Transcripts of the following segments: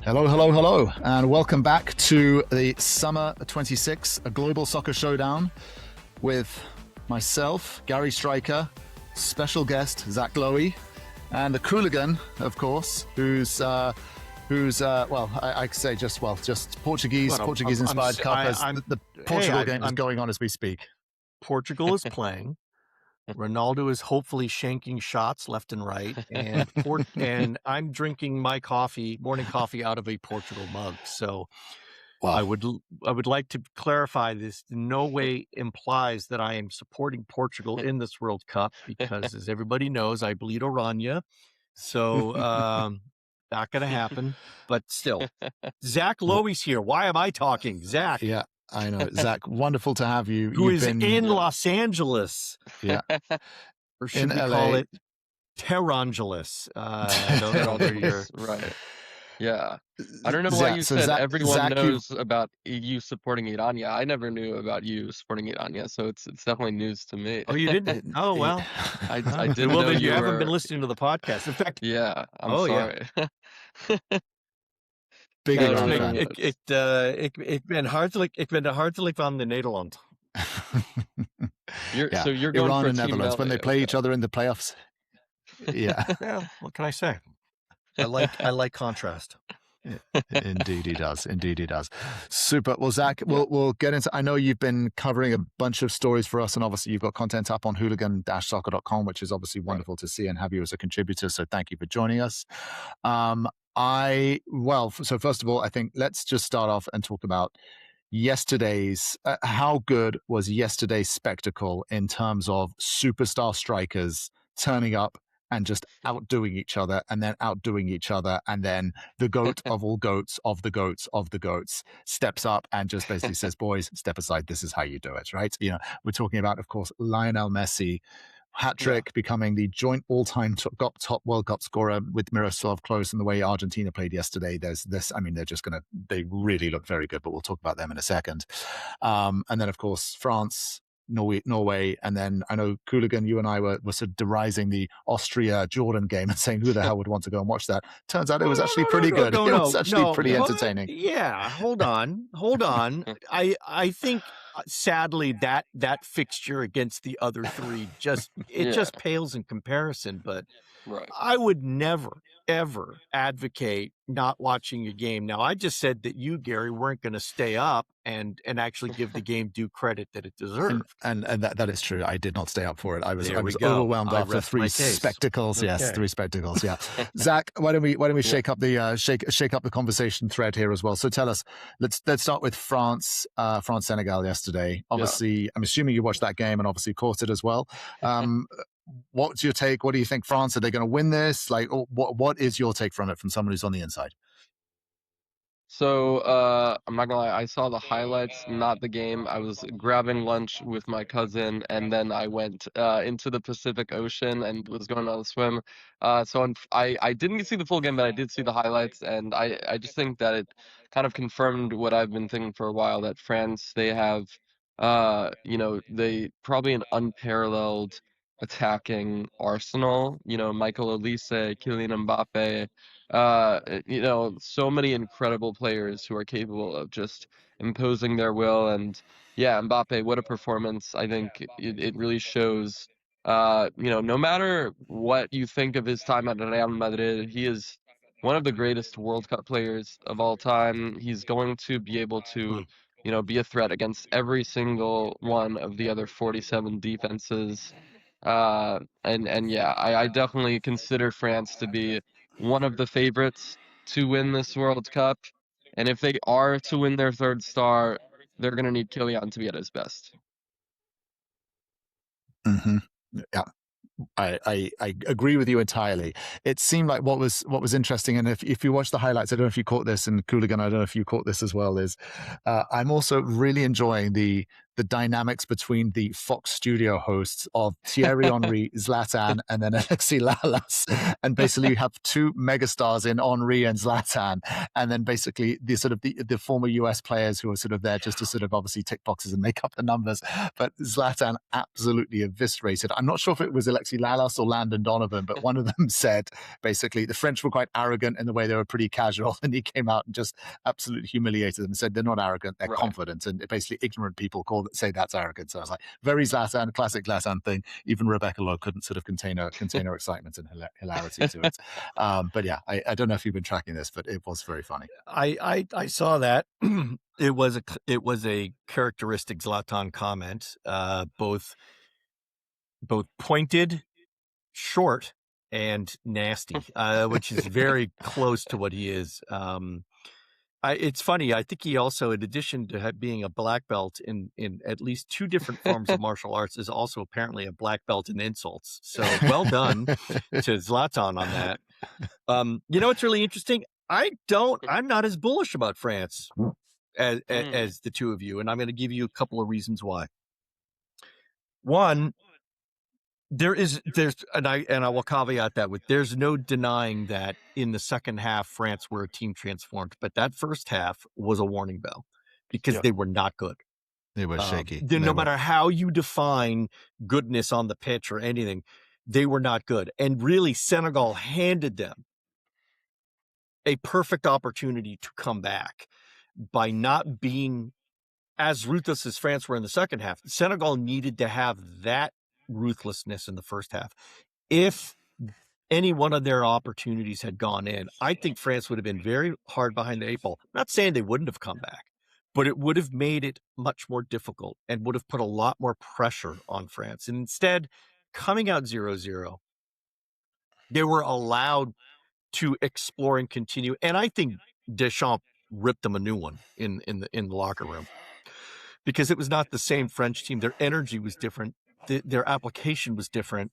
Hello, hello, hello, and welcome back to the Summer 26, a global soccer showdown with myself, Gary Stryker, special guest Zach Lowy, and the Qooligan, of course, who's I could say just Portuguese-inspired cup as the Portugal game is going on as we speak. Portugal is playing. Ronaldo is hopefully shanking shots left and right, and I'm drinking my morning coffee out of a Portugal mug. So wow. I would like to clarify this. No way implies that I am supporting Portugal in this World Cup because, as everybody knows, I bleed Oranje. So not going to happen. But still, Zach Lowy's here. Why am I talking, Zach? Yeah. I know, Zach. Wonderful to have you. Who is in Los Angeles? Yeah, or should we call it Terrangelis? Right. Yeah, I don't know why you said everyone knows about you supporting Irania. I never knew about you supporting Irania, so it's definitely news to me. Oh, you didn't? Oh, well, I didn't know you haven't been listening to the podcast. In fact, yeah, I'm sorry. Yeah. Big ik ben hartelijk van de Nederland. So you're going Iran for and Netherlands when they play each other in the playoffs. Yeah. Yeah. What can I say? I like contrast. Indeed he does. Super. Well, Zach, we'll get into, I know you've been covering a bunch of stories for us, and obviously you've got content up on hooligan-soccer.com, which is obviously wonderful to see and have you as a contributor. So thank you for joining us. So first of all, I think let's just start off and talk about yesterday's, how good was yesterday's spectacle in terms of superstar strikers turning up and just outdoing each other and then the GOAT of all GOATs of the GOATs steps up and just basically says, boys, step aside. This is how you do it, right? You know, we're talking about, of course, Lionel Messi, hat-trick, becoming the joint all-time top World Cup scorer with Miroslav Klose, and the way Argentina played yesterday. There's this, I mean, they really look very good, but we'll talk about them in a second. And then, of course, France, Norway, and then I know Qooligan, you and I were sort of derising the Austria-Jordan game and saying who the hell would want to go and watch that. Turns out it was actually pretty good. It was actually pretty entertaining. Yeah, hold on. I think sadly that fixture against the other three just pales in comparison. But right. I would never ever advocate not watching a game. Now, I just said that you, Gary, weren't going to stay up and actually give the game due credit that it deserved. And that is true. I did not stay up for it. I was overwhelmed after three spectacles. Okay. Yes, 3 spectacles. Yeah. Zach, why don't we shake up the conversation thread here as well? So tell us. Let's start with France Senegal yesterday. Obviously, I'm assuming you watched that game and obviously caught it as well. What's your take? What do you think, France? Are they going to win this? Like, what is your take from it, from someone who's on the inside? So I'm not gonna lie, I saw the highlights, not the game. I was grabbing lunch with my cousin, and then I went into the Pacific Ocean and was going on a swim. So I didn't see the full game, but I did see the highlights, and I just think that it kind of confirmed what I've been thinking for a while, that France, they have they probably an unparalleled attacking arsenal. Michael Olise, Kylian Mbappé, so many incredible players who are capable of just imposing their will. And yeah, Mbappé, what a performance. I think it really shows, no matter what you think of his time at Real Madrid, he is one of the greatest World Cup players of all time. He's going to be able to be a threat against every single one of the other 47 defenses. I definitely consider France to be one of the favorites to win this World Cup. And if they are to win their third star, they're going to need Kylian to be at his best. Mm-hmm. Yeah. I agree with you entirely. It seemed like what was interesting, and if you watch the highlights, I don't know if you caught this, and Qooligan, I don't know if you caught this as well, is I'm also really enjoying the the dynamics between the Fox Studio hosts of Thierry Henry, Zlatan, and then Alexi Lalas. And basically you have two megastars in Henry and Zlatan, and then basically the sort of the former US players who are sort of there just to sort of obviously tick boxes and make up the numbers. But Zlatan absolutely eviscerated. I'm not sure if it was Alexi Lalas or Landon Donovan, but one of them said basically the French were quite arrogant in the way they were pretty casual, and he came out and just absolutely humiliated them and said they're not arrogant, they're confident, and basically ignorant people say that's arrogant. So I was like, very Zlatan, classic Zlatan thing. Even Rebecca Lowe couldn't sort of contain her excitement and hilarity to it. But yeah, I don't know if you've been tracking this, but it was very funny. I saw that. It was a characteristic Zlatan comment, both pointed, short, and nasty, which is very close to what he is. It's funny. I think he also, in addition to being a black belt in at least two different forms of martial arts, is also apparently a black belt in insults. So well done to Zlatan on that. You know what's really interesting? I'm not as bullish about France as the two of you, and I'm going to give you a couple of reasons why. One, there's and I will caveat that with there's no denying that in the second half France were a team transformed, but that first half was a warning bell because they were not good. They were shaky. No matter how you define goodness on the pitch or anything, they were not good. And really, Senegal handed them a perfect opportunity to come back by not being as ruthless as France were in the second half. Senegal needed to have that ruthlessness in the first half. If any one of their opportunities had gone in, I think France would have been very hard behind the eight ball. I'm not saying they wouldn't have come back, but it would have made it much more difficult and would have put a lot more pressure on France. And instead, coming out 0-0, they were allowed to explore and continue. And I think Deschamps ripped them a new one in the locker room because it was not the same French team. Their energy was different. Their application was different.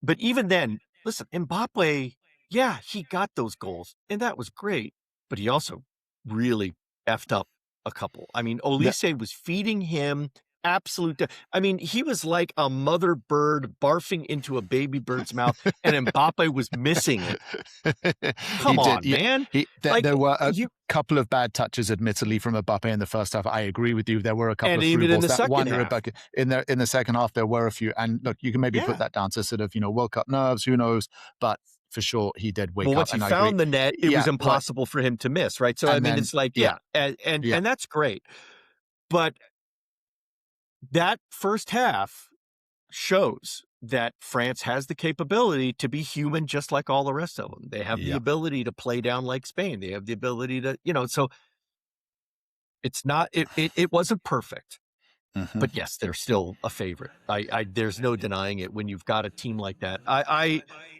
But even then, listen, Mbappé, yeah, he got those goals, and that was great. But he also really effed up a couple. I mean, Olise was feeding him absolute. I mean, he was like a mother bird barfing into a baby bird's mouth, and Mbappé was missing it. Come on, man. There were a couple of bad touches, admittedly, from Mbappé in the first half. I agree with you. There were a couple and of even in the that second one half. in the second half, there were a few. And look, you can maybe put that down to sort of, World Cup nerves, who knows? But for sure, he did wake up. Once he found the net, it was impossible for him to miss, right? So, I mean, it's like, and that's great. But that first half shows that France has the capability to be human just like all the rest of them. They have the ability to play down like Spain. They have the ability to, so it's not, it wasn't perfect. Mm-hmm. But yes, they're still a favorite. There's no denying it when you've got a team like that.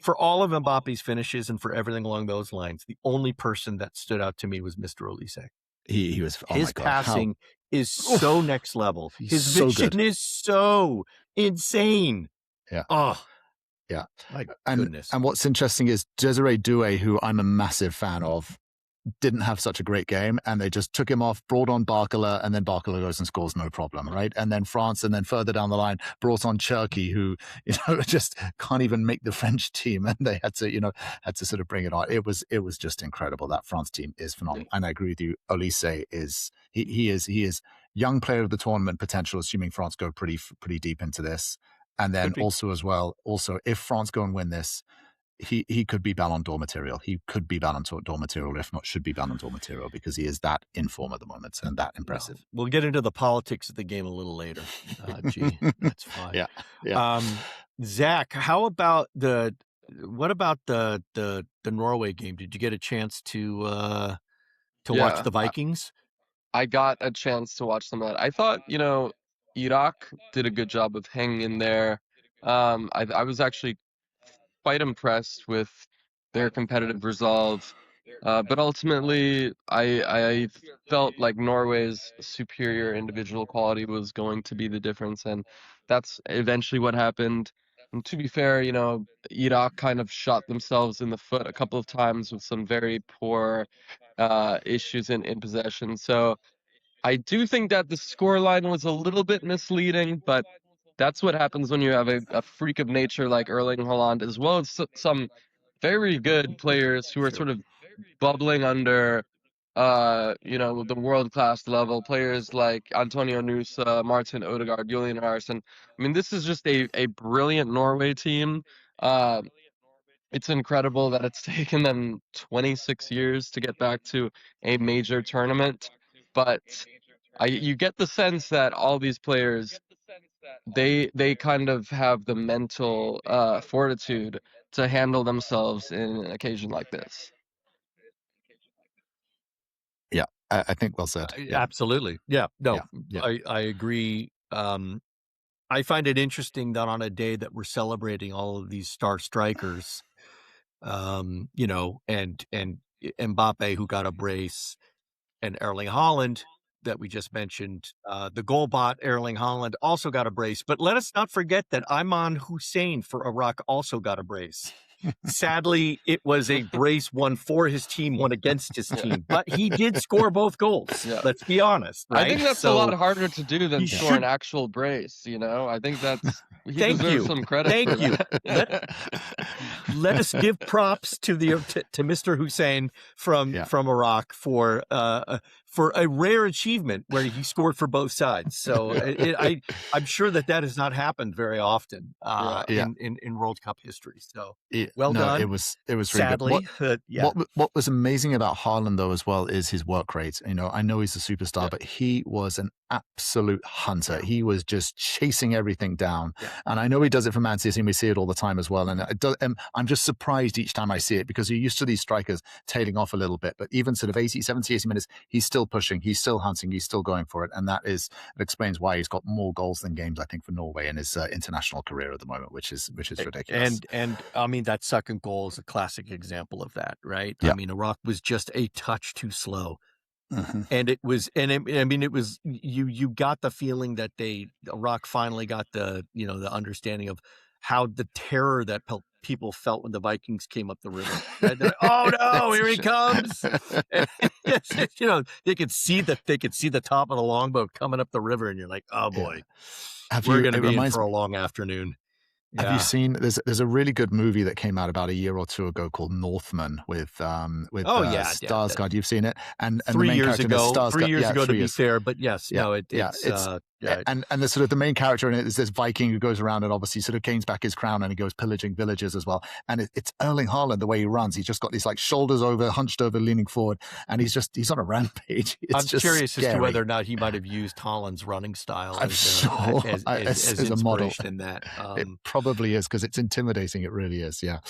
For all of Mbappe's finishes and for everything along those lines, the only person that stood out to me was Mr. Olise. He was, his passing is so next level. His vision is so insane. Yeah. Oh, yeah. My goodness. And what's interesting is Desiree Doué, who I'm a massive fan of, didn't have such a great game, and they just took him off, brought on Barcola, and then Barcola goes and scores no problem, right? And then France, and then further down the line, brought on Cherki, who, just can't even make the French team, and they had to sort of bring it on. It was just incredible. That France team is phenomenal. And I agree with you. Olise is he is young player of the tournament potential, assuming France go pretty deep into this. And then also if France go and win this, he could be Ballon d'Or material. He could be Ballon d'Or material, if not should be Ballon d'Or material, because he is that in form at the moment and that impressive. We'll get into the politics of the game a little later. That's fine. Yeah. Zach, how about what about the Norway game? Did you get a chance to watch the Vikings? I got a chance to watch some of that. I thought, Iraq did a good job of hanging in there. I was actually quite impressed with their competitive resolve. But ultimately, I felt like Norway's superior individual quality was going to be the difference, and that's eventually what happened. And to be fair, Iraq kind of shot themselves in the foot a couple of times with some very poor issues in possession. So I do think that the scoreline was a little bit misleading, but that's what happens when you have a freak of nature like Erling Haaland, as well as some very good players who are sort of bubbling under, the world-class level. Players like Antonio Nusa, Martin Odegaard, Julian Anderson. I mean, this is just a brilliant Norway team. Uh, it's incredible that it's taken them 26 years to get back to a major tournament, but you get the sense that all these players, they kind of have the mental fortitude to handle themselves in an occasion like this. Yeah, I think well said. Yeah. Absolutely. Yeah. No, Yeah. I agree. I find it interesting that on a day that we're celebrating all of these star strikers, and Mbappé, who got a brace, and Erling Haaland that we just mentioned, the goal bot Erling Haaland also got a brace. But let us not forget that Ayman Hussein for Iraq also got a brace. Sadly, it was a brace, one for his team, one against his team, but he did score both goals. Yeah. Let's be honest. Right? I think that's a lot harder to do than he score an should- actual brace. I think that's he Thank deserves you. some credit. Thank for you. that. Let us give props to Mr. Hussein from Iraq for a rare achievement where he scored for both sides. So I'm sure that has not happened very often in World Cup history. So well done. It was really sadly good. What was amazing about Haaland though as well is his work rate. I know he's a superstar, but he was an absolute hunter. Yeah. He was just chasing everything down. Yeah. And I know he does it for Man City, and we see it all the time as well. And I'm just surprised each time I see it, because you're used to these strikers tailing off a little bit, but even sort of 70, 80 minutes, he's still pushing, he's still hunting, he's still going for it. And it explains why he's got more goals than games, I think, for Norway in his international career at the moment, which is ridiculous. And I mean, that second goal is a classic example of that, right? Yeah. I mean, Iraq was just a touch too slow. Mm-hmm. And it was you got the feeling that Iraq finally got the understanding of how the terror that people felt when the Vikings came up the river. Right? They're like, oh no, here he comes! They could see the top of the longboat coming up the river, and you're like, oh boy, we're going to be in for a long afternoon. Yeah. Have you seen? There's a really good movie that came out about a year or two ago called Northman with Skarsgård. You've seen it, and 3 years ago. 3 years ago, to be fair, but yes, and the sort of the main character in it is this Viking who goes around and obviously sort of gains back his crown, and he goes pillaging villages as well. And it's Erling Haaland, the way he runs. He's just got these like shoulders over, hunched over, leaning forward, and he's on a rampage. I'm curious as to whether or not he might have used Haaland's running style as a model in that. It probably is, because it's intimidating. It really is. Yeah.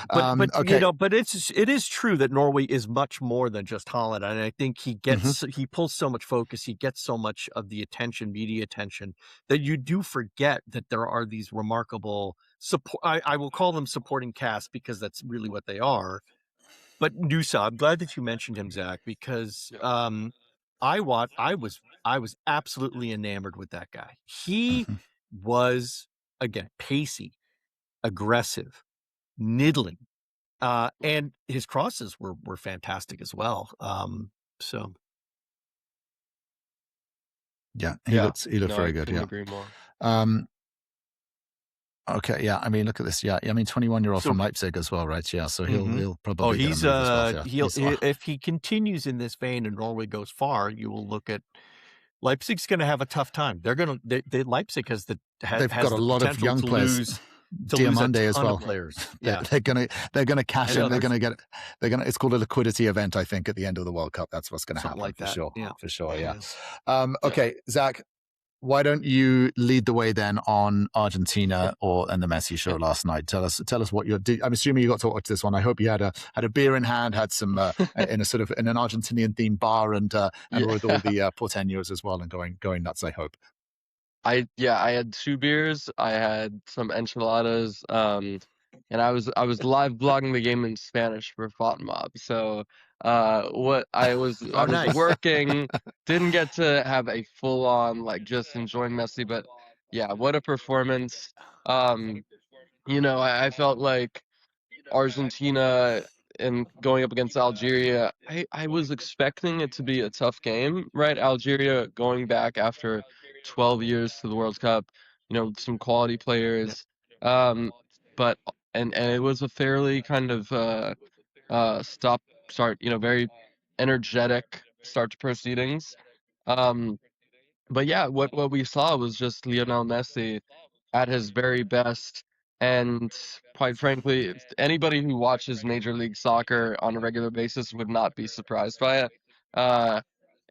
But okay. But it is true that Norway is much more than just Haaland, and I think he gets he pulls so much focus, he gets so much of the attention, media attention, that you do forget that there are these remarkable support. I will call them supporting cast, because that's really what they are. But Nusa, I'm glad that you mentioned him, Zach, because I was absolutely enamored with that guy. He was, again, pacey, aggressive, niddling, and his crosses were fantastic as well. Yeah, he looked very good. Yeah, agree more. Okay, yeah. I mean, look at this. Yeah, I mean, 21-year-old from Leipzig as well, right? Yeah, so he'll probably. Oh, he's if he continues in this vein and Norway goes far, you will look at Leipzig's going to have a tough time. Leipzig has they've got a lot of young players. Diamande as well. Players. Yeah, they're gonna cash in. It's called a liquidity event, I think, at the end of the World Cup. That's what's going to happen, for sure. Yeah, for sure. Yeah. Okay, Zach, why don't you lead the way then on Argentina and the Messi show last night? Tell us what I'm assuming you got to watch this one. I hope you had a beer in hand, had some in an Argentinian themed bar, and with all the porteños as well, and going nuts, I hope. I had 2 beers. I had some enchiladas, and I was live blogging the game in Spanish for FOTMob. So I was working, didn't get to have a full on just enjoying Messi, but yeah, what a performance. I felt like Argentina and going up against Algeria, I was expecting it to be a tough game, right? Algeria going back after 12 years to the World Cup, some quality players. But and it was a fairly kind of start, very energetic start to proceedings. But yeah, what we saw was just Lionel Messi at his very best. And quite frankly, anybody who watches Major League Soccer on a regular basis would not be surprised by it. Uh,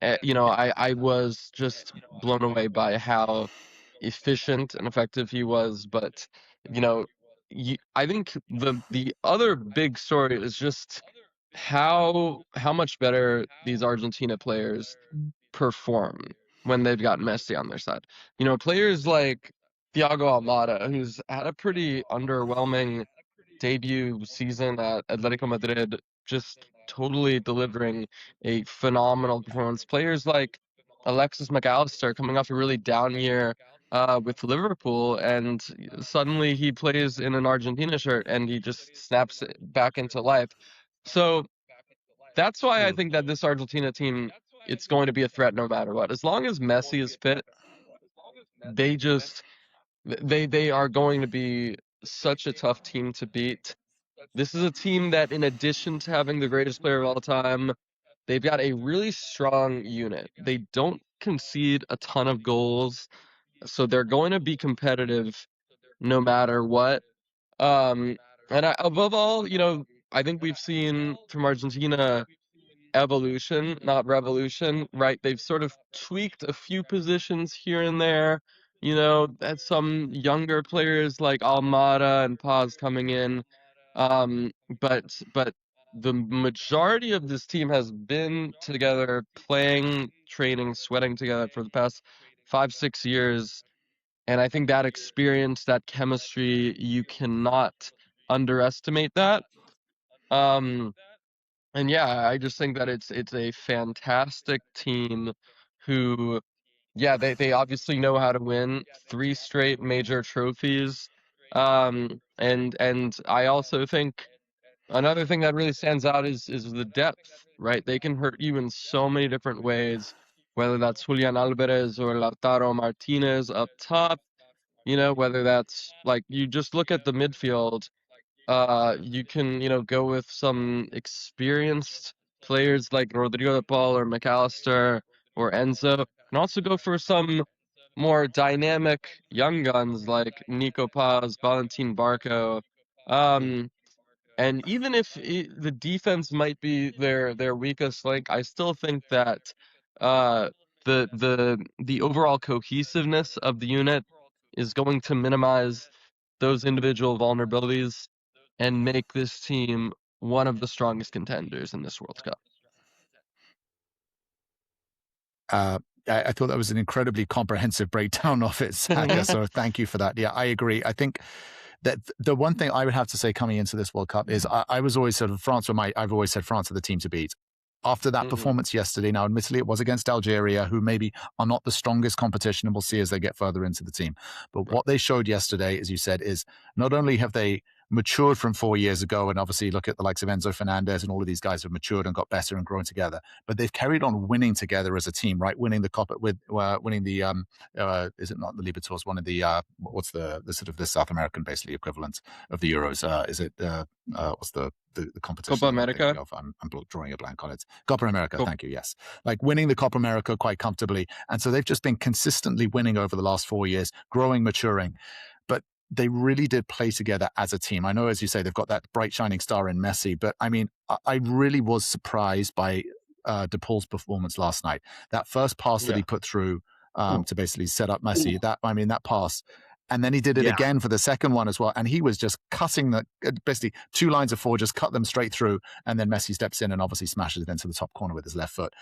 I was just blown away by how efficient and effective he was. But, you know, I think the other big story is just how much better these Argentina players perform when they've got Messi on their side. Players like Thiago Almada, who's had a pretty underwhelming debut season at Atletico Madrid, just totally delivering a phenomenal performance. Players like Alexis McAllister coming off a really down year with Liverpool, and suddenly he plays in an Argentina shirt and he just snaps it back into life. So that's why I think that this Argentina team, it's going to be a threat no matter what. As long as Messi is fit, they are going to be such a tough team to beat. This is a team that, in addition to having the greatest player of all time, they've got a really strong unit. They don't concede a ton of goals, so they're going to be competitive no matter what. Above all, I think we've seen from Argentina evolution, not revolution, right? They've sort of tweaked a few positions here and there. That some younger players like Almada and Paz coming in. Um, but the majority of this team has been together, playing, training, sweating together for the past 5-6 years. And I think that experience, that chemistry, you cannot underestimate that. Um, and yeah, I just think that it's a fantastic team who, yeah, they obviously know how to win 3 straight major trophies. And I also think another thing that really stands out is the depth, right? They can hurt you in so many different ways, whether that's Julian Alvarez or Lautaro Martinez up top, whether that's like you just look at the midfield. You can, go with some experienced players like Rodrigo de Paul or McAllister or Enzo, and also go for some more dynamic young guns like Nico Paz, Valentin Barco. And even if the defense might be their weakest link, I still think that uh, the overall cohesiveness of the unit is going to minimize those individual vulnerabilities and make this team one of the strongest contenders in this World Cup. I thought that was an incredibly comprehensive breakdown of it, Zach, so thank you for that. Yeah, I agree. I think that the one thing I would have to say coming into this World Cup is I was always sort of I've always said France are the team to beat. After that performance yesterday, now admittedly it was against Algeria, who maybe are not the strongest competition, and we'll see as they get further into the team. But what they showed yesterday, as you said, is not only have they matured from 4 years ago, and obviously look at the likes of Enzo Fernandez and all of these guys have matured and got better and grown together, but they've carried on winning together as a team, right? Winning the Copa with winning the is it not the Libertadores? One of the what's the sort of the South American basically equivalent of the Euros? Is it what's the competition? Copa America. I'm drawing a blank on it. Copa America. Thank you. Yes, like winning the Copa America quite comfortably, and so they've just been consistently winning over the last 4 years, growing, maturing. But they really did play together as a team. I know, as you say, they've got that bright shining star in Messi, but I mean, I really was surprised by De Paul's performance last night. That first pass that he put through to basically set up Messi, that pass. And then he did it again for the second one as well. And he was just cutting basically 2 lines of 4, just cut them straight through. And then Messi steps in and obviously smashes it into the top corner with his left foot.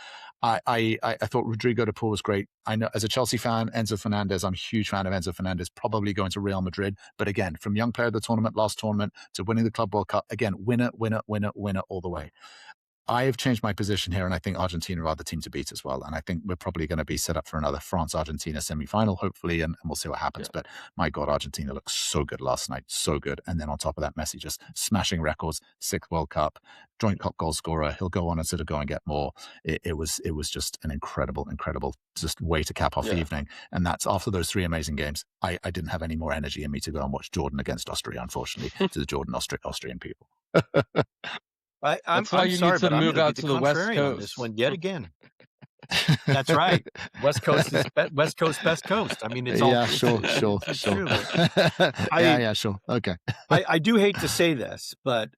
I thought Rodrigo de Paul was great. I know as a Chelsea fan, Enzo Fernandez, I'm a huge fan of Enzo Fernandez, probably going to Real Madrid. But again, from young player of the tournament, last tournament, to winning the Club World Cup, again, winner all the way. I have changed my position here, and I think Argentina are the team to beat as well. And I think we're probably going to be set up for another France-Argentina semi-final, hopefully, and we'll see what happens. But my God, Argentina looked so good last night, so good. And then on top of that, Messi just smashing records, 6th World Cup, joint cup goal scorer. He'll go on and sort of go and get more. It was just an incredible just way to cap off the evening. And that's after those 3 amazing games. I didn't have any more energy in me to go and watch Jordan against Austria, unfortunately, to the Austrian people. I'm sorry, sorry, but I'm going out to to be the West contrarian Coast on this one yet again. That's right. West Coast is West Coast, best coast. I mean, it's all sure. true. Sure. Okay. I do hate to say this, but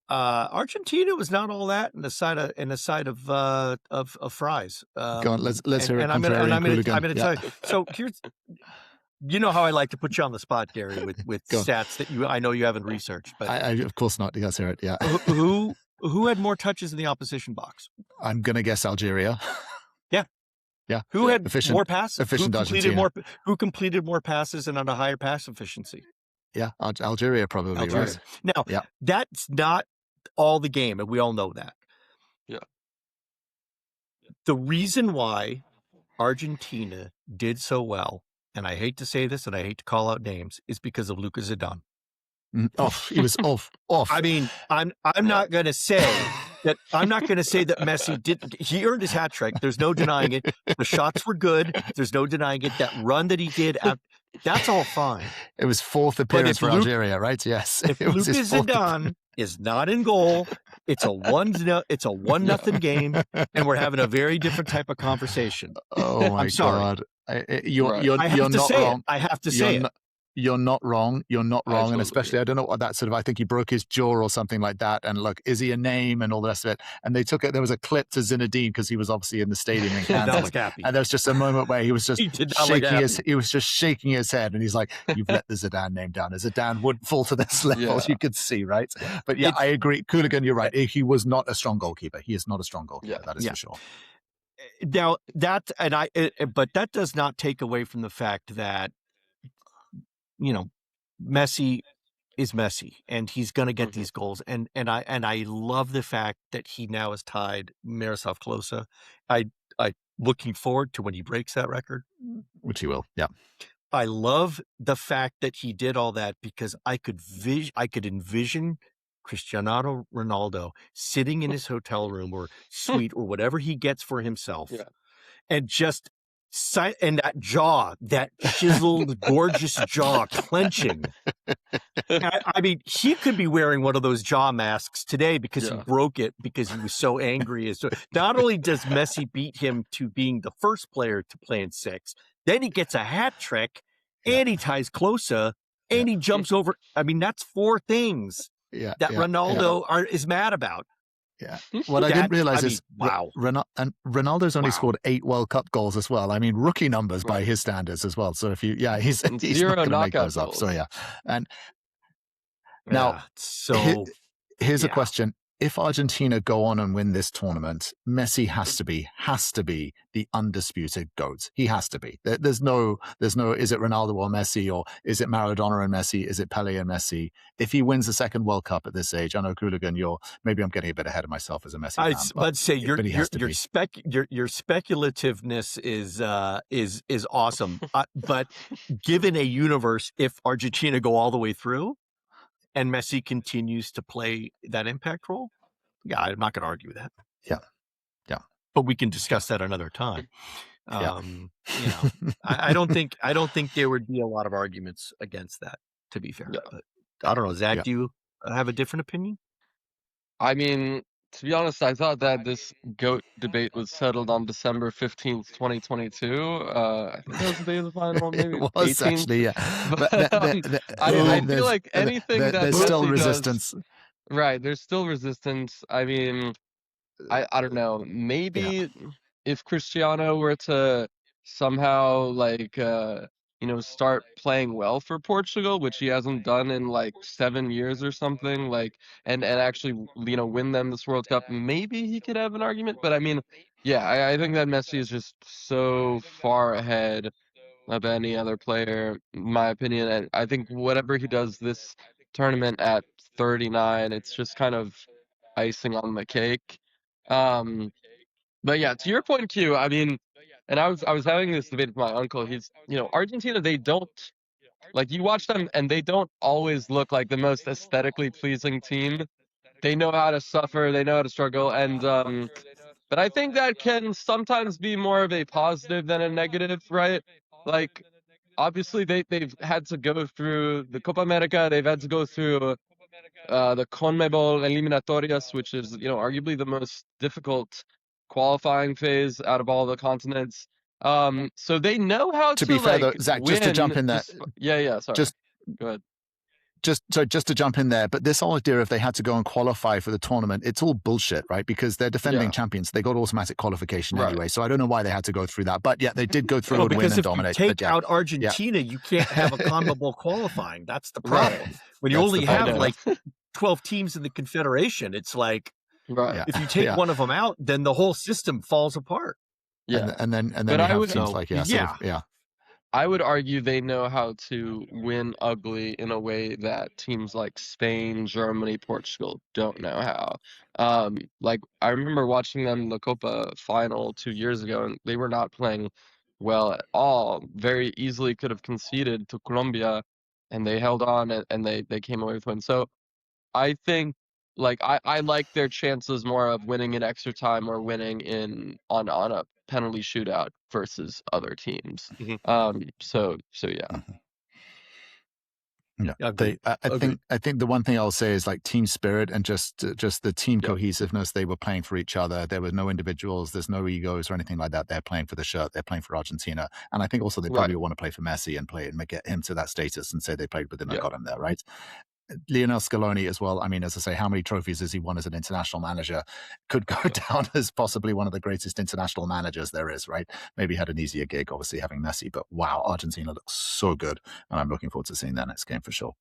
Argentina was not all that in the side of fries. Go on, let's hear it. I'm going to tell you. So here's, you know how I like to put you on the spot, Gary, with stats that I know you haven't researched, but I of course not. Let's hear it. Yeah. Who had more touches in the opposition box? I'm gonna guess Algeria. Yeah. Who had more passes? Efficient Argentina. Who completed more passes and on a higher pass efficiency? Yeah, Algeria probably. Right. Now, that's not all the game, and we all know that. Yeah. The reason why Argentina did so well, and I hate to say this, and I hate to call out names, is because of Luca Zidane. He was off. I mean, I'm not going to say that. I'm not going to say that Messi did. He earned his hat trick. There's no denying it. The shots were good. There's no denying it. That run that he did, that's all fine. It was 4th appearance for Algeria, right? Yes. If Luca Zidane is not in goal, it's a 1-0 game, and we're having a very different type of conversation. Oh my God! You're not wrong. I have to say it. You're not wrong. You're not wrong. And especially, I don't know what that sort of, I think he broke his jaw or something like that. And look, is he a name and all the rest of it? And they took it. There was a clip to Zinedine because he was obviously in the stadium in Kansas. And there was just a moment where he was just shaking his head. And he's like, you've let the Zidane name down. And Zidane wouldn't fall to this level, you could see, right? But I agree. Qooligan, you're right. He was not a strong goalkeeper. He is not a strong goalkeeper. That is for sure. Now, but that does not take away from the fact that, Messi is Messi, and he's going to get these goals. And I love the fact that he now has tied Miroslav Klose. I looking forward to when he breaks that record, which he will. Yeah. I love the fact that he did all that because I could envision Cristiano Ronaldo sitting in his hotel room or suite or whatever he gets for himself, and just. And that jaw, that chiseled, gorgeous jaw clenching. I mean, he could be wearing one of those jaw masks today because he broke it because he was so angry. So not only does Messi beat him to being the first player to play in 6, then he gets a hat trick and he ties Klose and he jumps over. I mean, that's 4 things that Ronaldo is mad about. Yeah. What I didn't realize is wow. And Ronaldo's only scored 8 World Cup goals as well. I mean, rookie numbers by his standards as well. So if he's not going to make those up. So and now here's a question: if Argentina go on and win this tournament, Messi has to be the undisputed GOAT. He has to be. There's no, is it Ronaldo or Messi, or is it Maradona and Messi? Is it Pele and Messi? If he wins the 2nd World Cup at this age, I know Qooligan, maybe I'm getting a bit ahead of myself as a Messi fan. Let's say your speculativeness is awesome. But given a universe, if Argentina go all the way through, and Messi continues to play that impact role, I'm not going to argue that. Yeah. But we can discuss that another time. I don't think there would be a lot of arguments against that, to be fair. But I don't know, Zach, do you have a different opinion? I mean, to be honest, I thought that this GOAT debate was settled on December 15th, 2022. I think that was the day of the final, maybe. It was 18th. actually, yeah. I feel like anything there's still resistance. Right, there's still resistance. I mean, I don't know. Maybe if Cristiano were to somehow start playing well for Portugal, which he hasn't done in 7 years or something, and actually win them this World Cup, maybe he could have an argument. But I mean, I think that Messi is just so far ahead of any other player, in my opinion. And I think whatever he does this tournament at 39, it's just kind of icing on the cake. But yeah, to your point, Q, I mean, and I was having this debate with my uncle. He's, Argentina, they don't, like, you watch them and they don't always look like the most aesthetically pleasing team. They know how to suffer, they know how to struggle, and but I think that can sometimes be more of a positive than a negative, right? Like, obviously they've had to go through the Copa America, they've had to go through the CONMEBOL eliminatorias, which is, arguably the most difficult qualifying phase out of all the continents. So they know how To to be fair, though, like Zach, win. just to jump in there, Sorry. just Go ahead. just to jump in there, but this whole idea if they had to go and qualify for the tournament, it's all bullshit, right? Because they're defending champions. They got automatic qualification anyway. So I don't know why they had to go through that. But yeah, they did go through and win and dominate. Because if you take out Argentina, you can't have a CONMEBOL qualifying. That's the problem. Right. When you only have like 12 teams in the Confederation, it's like, if you take one of them out, then the whole system falls apart. Yeah. And then you have teams like, I would argue they know how to win ugly in a way that teams like Spain, Germany, Portugal don't know how. Like, I remember watching them in the Copa final 2 years ago, and they were not playing well at all. Very easily could have conceded to Colombia, and they held on, and they came away with win. So I think, like, I like their chances more of winning in extra time or winning on a penalty shootout versus other teams. So yeah. Yeah, I think the one thing I'll say is like team spirit and just the team cohesiveness. They were playing for each other. There were no individuals. There's no egos or anything like that. They're playing for the shirt. They're playing for Argentina, and I think also they probably want to play for Messi and get him to that status and say they played with him and got him there, right? Lionel Scaloni as well. I mean, as I say, how many trophies has he won as an international manager? Could go down as possibly one of the greatest international managers there is, right? Maybe had an easier gig, obviously, having Messi, but wow, Argentina looks so good. And I'm looking forward to seeing that next game for sure.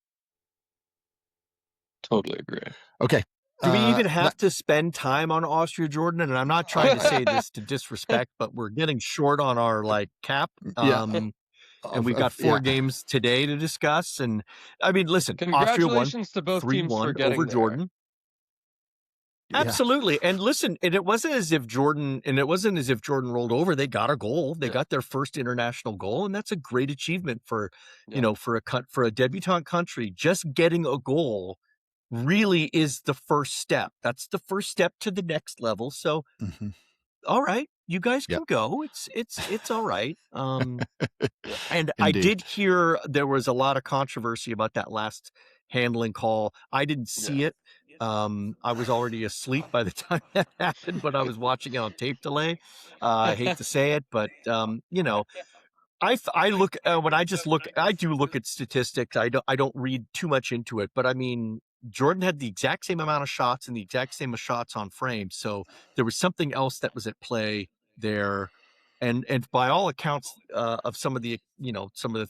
Totally agree. Okay. Do we even have to spend time on Austria, Jordan? And I'm not trying to say this to disrespect, but we're getting short on our cap. And we got 4 games today to discuss. And I mean, listen, congratulations Austria to both teams for getting over Jordan. Absolutely. And listen, and it wasn't as if Jordan rolled over. They got a goal. They got their first international goal, and that's a great achievement for, for a debutant country. Just getting a goal really is the first step. That's the first step to the next level. So, all right, you guys can go. It's all right. And I did hear there was a lot of controversy about that last handling call. I didn't see it. I was already asleep by the time that happened, but I was watching it on tape delay. I hate to say it, but I look when I do look at statistics. I don't read too much into it, but I mean, Jordan had the exact same amount of shots and the exact same shots on frame. So there was something else that was at play there. And by all accounts of some of the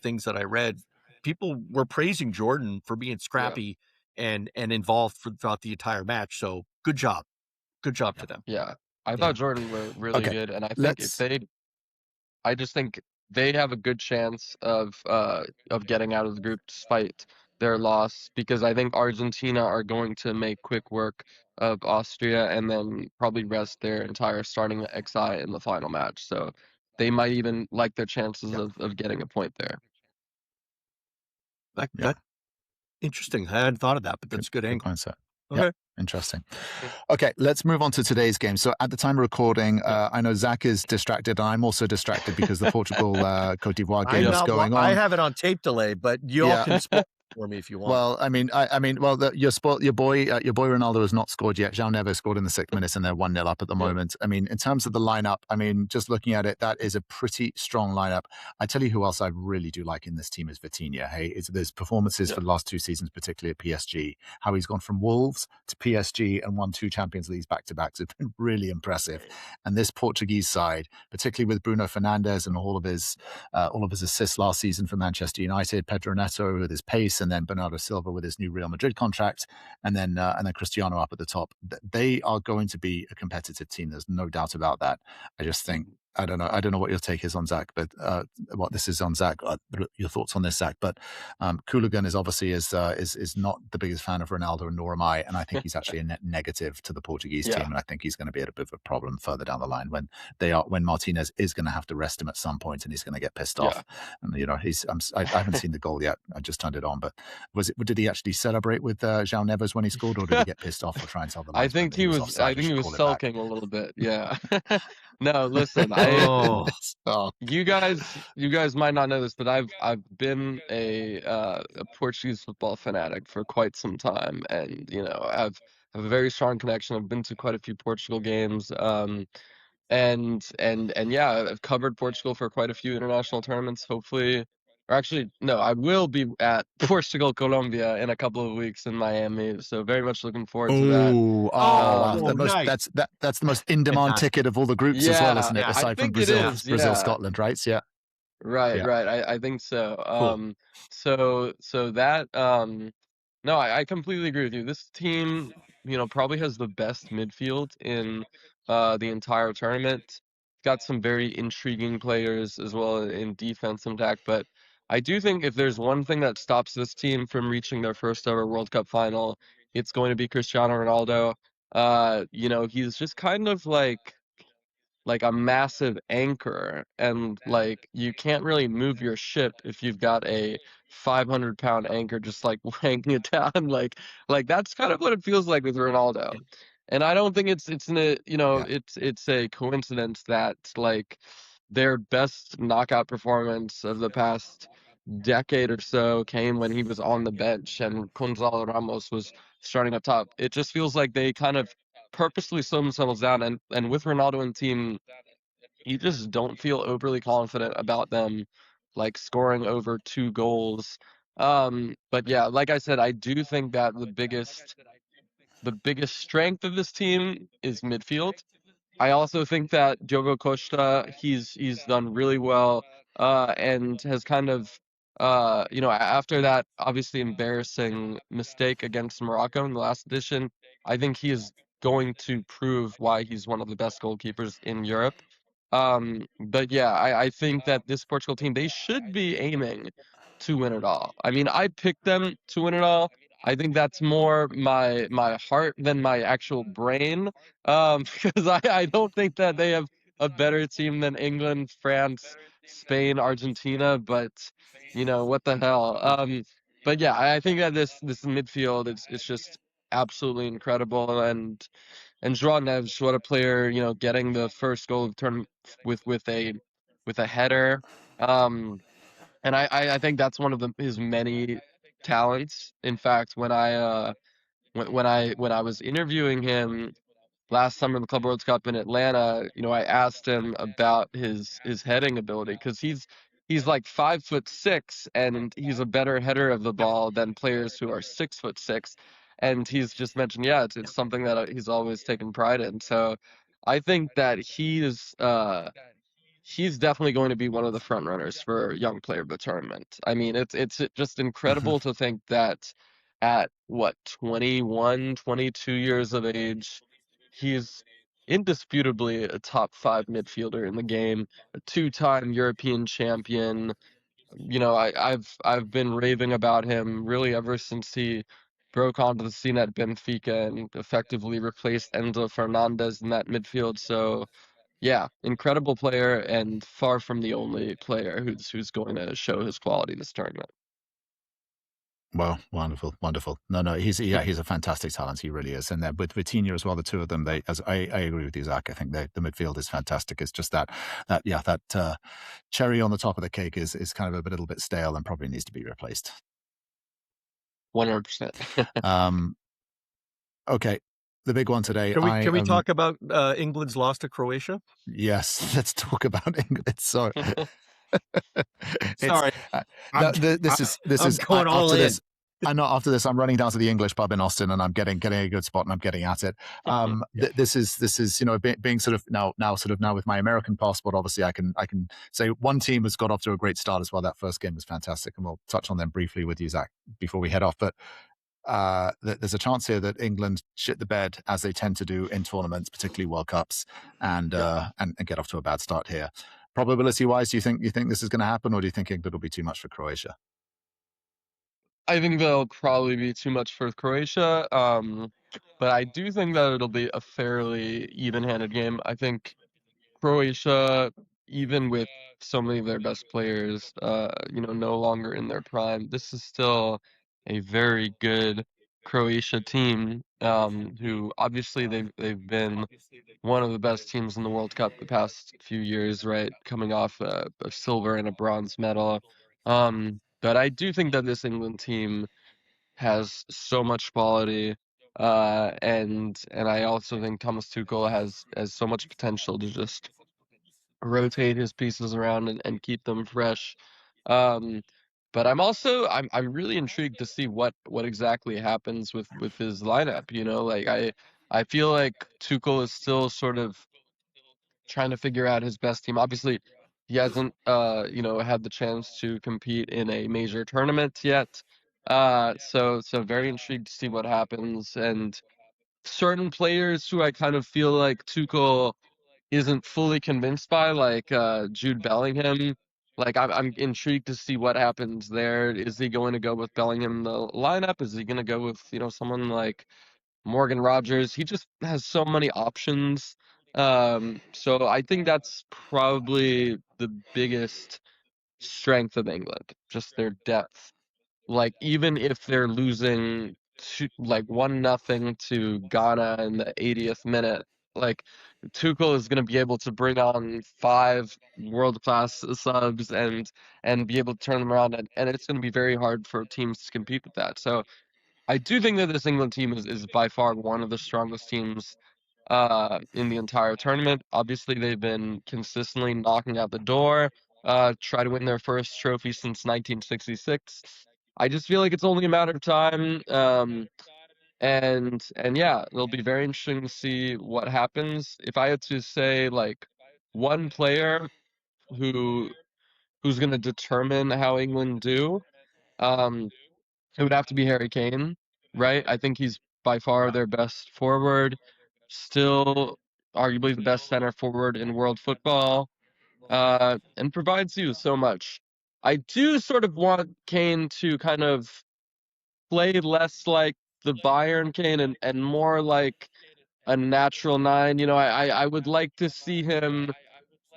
things that I read, people were praising Jordan for being scrappy and involved throughout the entire match. So good job to them. Yeah, I thought Jordan were really good, and I think I just think they have a good chance of getting out of the group despite their loss, because I think Argentina are going to make quick work of Austria and then probably rest their entire starting XI in the final match. So they might even like their chances of getting a point there. That interesting. I hadn't thought of that, but that's good angle. Mindset. Okay. Yeah, interesting. Okay, let's move on to today's game. So at the time of recording, I know Zach is distracted, and I'm also distracted because the Portugal Cote d'Ivoire game is going on. I have it on tape delay, but you all can spoil for me if you want. Well, I mean, your boy Ronaldo has not scored yet. João Neves scored in the 6th minute, and they're 1-0 up at the moment. I mean, in terms of the lineup, I mean, just looking at it, that is a pretty strong lineup. I tell you who else I really do like in this team is Vitinha. Hey, there's performances for the last 2 seasons, particularly at PSG. How he's gone from Wolves to PSG and won 2 Champions Leagues back-to-back. It's been really impressive. And this Portuguese side, particularly with Bruno Fernandes and all of his assists last season for Manchester United, Pedro Neto with his pace, and then Bernardo Silva with his new Real Madrid contract, and then Cristiano up at the top. They are going to be a competitive team. There's no doubt about that. I just think I don't know what your take is on Zach, but what this is on Zach. Your thoughts on this, Zach? But Qooligan is obviously is not the biggest fan of Ronaldo, and nor am I. And I think he's actually a net negative to the Portuguese team, and I think he's going to be a bit of a problem further down the line when Martinez is going to have to rest him at some point, and he's going to get pissed off. And I haven't seen the goal yet. I just turned it on, but did he actually celebrate with João Neves when he scored, or did he get pissed off or try and tell the I think he was sulking a little bit. Yeah. No, listen, you guys might not know this, but I've been a Portuguese football fanatic for quite some time, and I've have a very strong connection. I've been to quite a few Portugal games, and yeah, I've covered Portugal for quite a few international tournaments. Hopefully, or actually, no, I will be at Portugal, Colombia in a couple of weeks in Miami. So very much looking forward to that. Nice. That's the most in-demand ticket of all the groups as well, isn't it? Aside from Brazil, Scotland, right? Yeah. Right. I think so. Cool. So that no, I completely agree with you. This team, probably has the best midfield in the entire tournament. Got some very intriguing players as well in defense and attack, but I do think if there's one thing that stops this team from reaching their first ever World Cup final, it's going to be Cristiano Ronaldo. He's just kind of like a massive anchor, and like you can't really move your ship if you've got a 500-pound anchor just like weighing it down. Like that's kind of what it feels like with Ronaldo. And I don't think it's a coincidence that like their best knockout performance of the past decade or so came when he was on the bench and Gonzalo Ramos was starting up top. It just feels like they kind of purposely slow themselves down, and with Ronaldo and team, you just don't feel overly confident about them like scoring over 2 goals. But yeah, like I said, I do think that the biggest strength of this team is midfield. I also think that Diogo Costa, he's done really well, and has kind of, after that obviously embarrassing mistake against Morocco in the last edition, I think he is going to prove why he's one of the best goalkeepers in Europe. But yeah, I think that this Portugal team, they should be aiming to win it all. I mean, I picked them to win it all. I think that's more my heart than my actual brain, because I don't think that they have a better team than England, France, Spain, Argentina, but what the hell. But yeah, I think that this midfield it's just absolutely incredible, and João Neves, what a player, getting the first goal of the tournament with a header. And I think that's one of his many talents. In fact, when I was interviewing him last summer in the Club World Cup in Atlanta, I asked him about his heading ability, because he's like 5'6", and he's a better header of the ball than players who are 6'6". And he's just mentioned, it's something that he's always taken pride in. So I think that he's definitely going to be one of the front runners for young player of the tournament. I mean, it's just incredible to think that at 21, 22 years of age, he's indisputably a top 5 midfielder in the game, a 2-time European champion. I've been raving about him really ever since he broke onto the scene at Benfica and effectively replaced Enzo Fernandez in that midfield. So yeah, incredible player, and far from the only player who's going to show his quality in this tournament. Well, wonderful. No, he's a fantastic talent. He really is. And with Vitinha as well, the two of them, I agree with you, Zach. I think the midfield is fantastic. It's just that cherry on the top of the cake is kind of a little bit stale and probably needs to be replaced. 100%. Okay. The big one today. Can we talk about England's loss to Croatia? Yes, let's talk about England. Sorry. Sorry. This is going all in. I know after this, I'm running down to the English pub in Austin, and I'm getting a good spot, and I'm getting at it. This is being sort of now with my American passport. Obviously, I can say one team has got off to a great start as well. That first game was fantastic, and we'll touch on them briefly with you, Zach, before we head off. But there's a chance here that England shit the bed, as they tend to do in tournaments, particularly World Cups, and get off to a bad start here. Probability-wise, do you think this is going to happen, or do you think England will be too much for Croatia? I think they'll probably be too much for Croatia, but I do think that it'll be a fairly even-handed game. I think Croatia, even with so many of their best players, no longer in their prime, this is still a very good Croatia team, who obviously they've been one of the best teams in the World Cup the past few years, right? Coming off a silver and a bronze medal. But I do think that this England team has so much quality, and I also think Thomas Tuchel has so much potential to just rotate his pieces around and keep them fresh. Um, but I'm really intrigued to see what exactly happens with his lineup. Like I feel like Tuchel is still sort of trying to figure out his best team. Obviously, he hasn't had the chance to compete in a major tournament yet. So very intrigued to see what happens, and certain players who I kind of feel like Tuchel isn't fully convinced by, like Jude Bellingham. Like I'm intrigued to see what happens there. Is he going to go with Bellingham in the lineup? Is he going to go with someone like Morgan Rogers? He just has so many options. So I think that's probably the biggest strength of England, just their depth. Like even if they're losing like 1-0 to Ghana in the 80th minute, like Tuchel is going to be able to bring on 5 world-class subs and be able to turn them around, and it's going to be very hard for teams to compete with that. So I do think that this England team is by far one of the strongest teams in the entire tournament. Obviously, they've been consistently knocking out the door, try to win their first trophy since 1966. I just feel like it's only a matter of time. And yeah, it'll be very interesting to see what happens. If I had to say like one player who's going to determine how England do, um, it would have to be Harry Kane, right? I think he's by far their best forward, still arguably the best center forward in world football, and provides you so much. I do sort of want Kane to kind of play less like the Bayern Kane and more like a natural 9. I would like to see him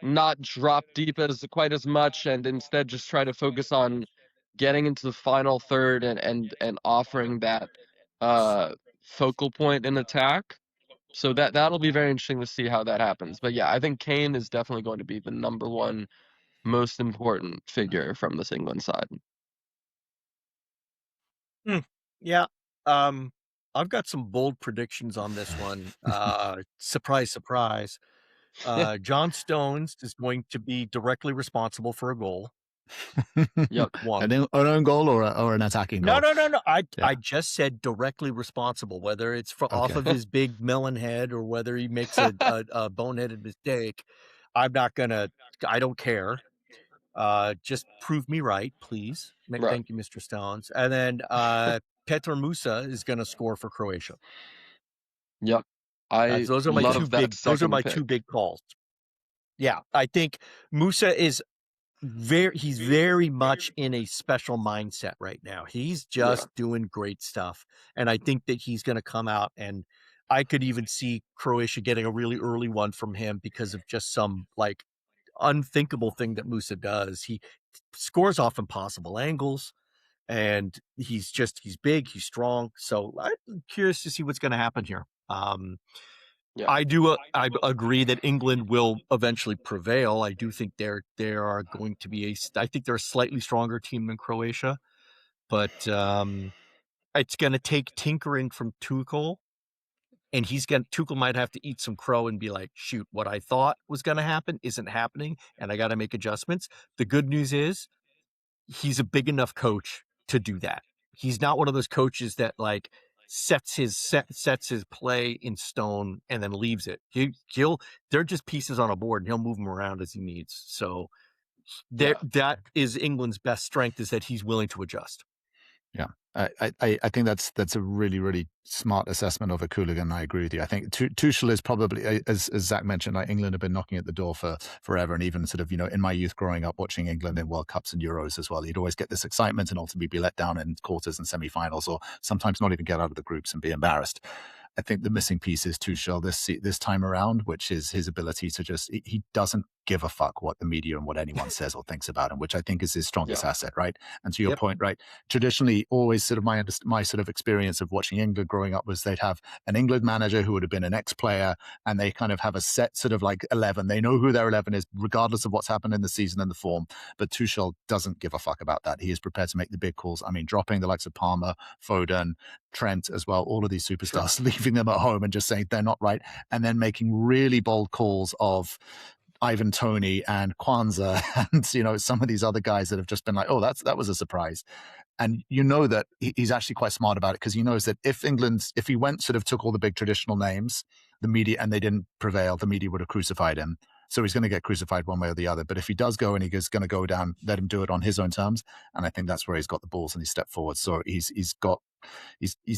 not drop deep as quite as much, and instead just try to focus on getting into the final third and offering that focal point in attack. So that'll be very interesting to see how that happens. But yeah, I think Kane is definitely going to be the number one most important figure from this England side. Yeah. I've got some bold predictions on this one. Surprise, surprise. John Stones is going to be directly responsible for a goal. Yep. An own goal or an attacking goal? No. I just said directly responsible, whether it's off of his big melon head or whether he makes a boneheaded mistake. I don't care. Just prove me right, please. Right. Thank you, Mr. Stones. And then Petar Musa is going to score for Croatia. Yep. Those are my two big calls. Yeah, I think Musa is he's very much in a special mindset right now. He's just doing great stuff. And I think that he's going to come out, and I could even see Croatia getting a really early one from him because of just some like unthinkable thing that Musa does. He scores off impossible angles, and he's big, he's strong. So I'm curious to see what's going to happen here. I agree that England will eventually prevail. I do think they are going to be I think they're a slightly stronger team than Croatia, but it's going to take tinkering from Tuchel, and Tuchel might have to eat some crow and be like, shoot, what I thought was going to happen isn't happening, and I got to make adjustments. The good news is he's a big enough coach to do that. He's not one of those coaches that like sets his play in stone and then leaves it. They're just pieces on a board, and he'll move them around as he needs. So that is England's best strength, is that he's willing to adjust. Yeah. I think that's a really, really smart assessment of a Qooligan. I agree with you. I think Tuchel is probably, as Zach mentioned, like England have been knocking at the door for forever. And even sort of, in my youth growing up watching England in World Cups and Euros as well, you'd always get this excitement and ultimately be let down in quarters and semi-finals, or sometimes not even get out of the groups and be embarrassed. I think the missing piece is Tuchel this time around, which is his ability to he doesn't give a fuck what the media and what anyone says or thinks about him, which I think is his strongest asset, right? And to your point, right, traditionally, always sort of my sort of experience of watching England growing up was they'd have an England manager who would have been an ex-player, and they kind of have a set sort of like 11. They know who their 11 is, regardless of what's happened in the season and the form. But Tuchel doesn't give a fuck about that. He is prepared to make the big calls. I mean, dropping the likes of Palmer, Foden, Trent as well, all of these superstars, leaving them at home and just saying they're not right, and then making really bold calls of Ivan Toney and Kwanzaa and some of these other guys that have just been like, oh, that was a surprise. And that he's actually quite smart about it, because he knows that if he went took all the big traditional names, the media, and they didn't prevail, the media would have crucified him. So he's going to get crucified one way or the other. But if he does go and he's going to go down, let him do it on his own terms. And I think that's where he's got the balls and he stepped forward. So he's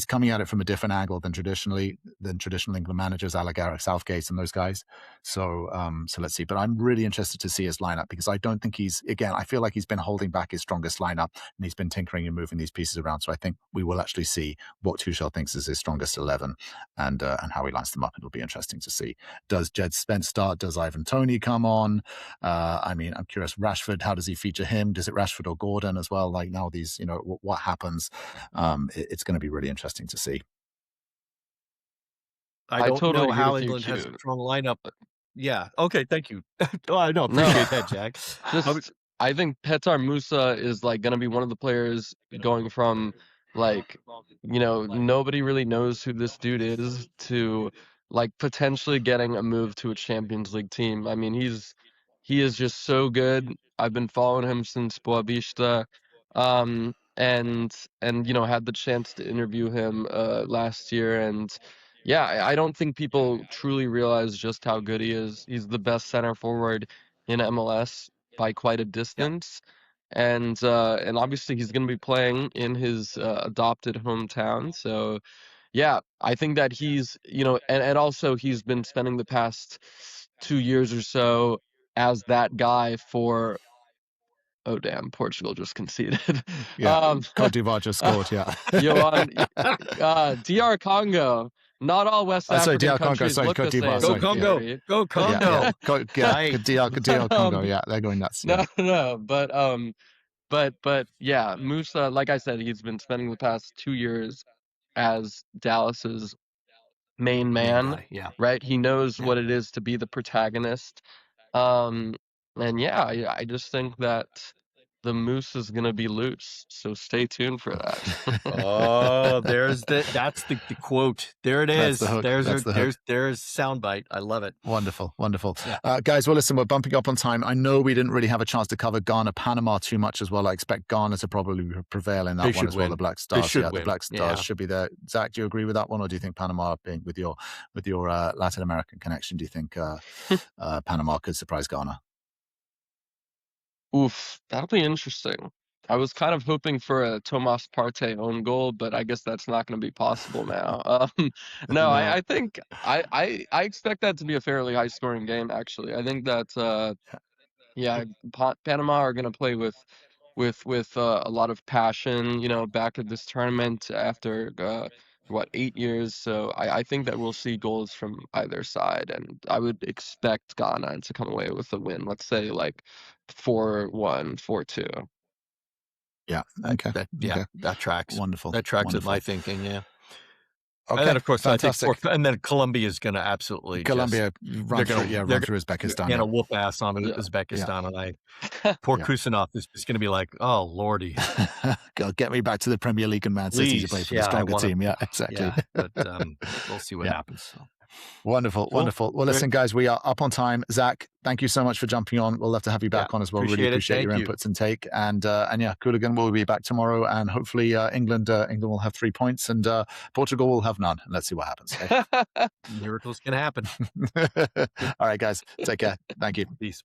coming at it from a different angle than traditional England managers, a la Gareth Southgate and those guys. So let's see. But I'm really interested to see his lineup, because I don't think I feel like he's been holding back his strongest lineup, and he's been tinkering and moving these pieces around. So I think we will actually see what Tuchel thinks is his strongest 11 and how he lines them up. It'll be interesting to see. Does Jed Spence start? Does Ivan Toney come on? I'm curious. Rashford, how does he feature him? Does it Rashford or Gordon as well? Like now these, what happens? It's going to be really interesting to see. I don't totally know agree how with you, England has a Jude. strong lineup. Yeah. Okay. Thank you. I know. Appreciate that, Jack. I think Petar Musa is like going to be one of the players going from like, nobody really knows who this dude is to like potentially getting a move to a Champions League team. I mean, he is just so good. I've been following him since Boavista, and had the chance to interview him last year, and yeah, I don't think people truly realize just how good he is. He's the best center forward in MLS by quite a distance. And obviously he's going to be playing in his adopted hometown. So yeah, I think that he's, and also he's been spending the past 2 years or so as that guy for, oh damn, Portugal just conceded. Yeah, Cote d'Ivoire just scored, yeah. DR Congo. Not all West African countries look Cote the d'Ivoire, same. Go Congo. Go Yeah, Congo. DR Congo, yeah, they're going nuts. Yeah. No, but yeah, Musa, like I said, he's been spending the past 2 years as Dallas's main man, guy, yeah. right? He knows what it is to be the protagonist. And yeah, I just think that the moose is going to be loose. So stay tuned for that. Oh, that's the quote. There it is. That's the hook. There's soundbite. I love it. Wonderful. Yeah. Guys, well, listen, we're bumping up on time. I know we didn't really have a chance to cover Ghana, Panama too much as well. I expect Ghana to probably prevail in that one as well. The Black Stars, the Black Stars should be there. Zach, do you agree with that one, or do you think Panama, being with your Latin American connection, do you think Panama could surprise Ghana? Oof, that'll be interesting. I was kind of hoping for a Thomas Partey own goal, but I guess that's not going to be possible now. No, I think I expect that to be a fairly high scoring game. Actually, I think that Panama are going to play with a lot of passion. Back at this tournament after 8 years. So I think that we'll see goals from either side, and I would expect Ghana to come away with a win. Let's say like 4-1, 4-2. Yeah. Okay. That tracks. Wonderful. That tracks with my thinking. Yeah. Okay. And then of course, fantastic. I think, and then Colombia is going to absolutely run through Uzbekistan. And a whoop ass on Uzbekistan, and poor Kusanov is just going to be like, oh lordy, God, get me back to the Premier League and Man City to play for a stronger team. Yeah, exactly. Yeah, but we'll see what happens. So. Wonderful. Well, listen, guys, we are up on time. Zach, thank you so much for jumping on. We'll love to have you back on as well. Really appreciate your inputs and take. And yeah, Qooligan will be back tomorrow, and hopefully England will have 3 points, and Portugal will have none. Let's see what happens. Okay? Miracles can happen. All right, guys, take care. Thank you. Peace.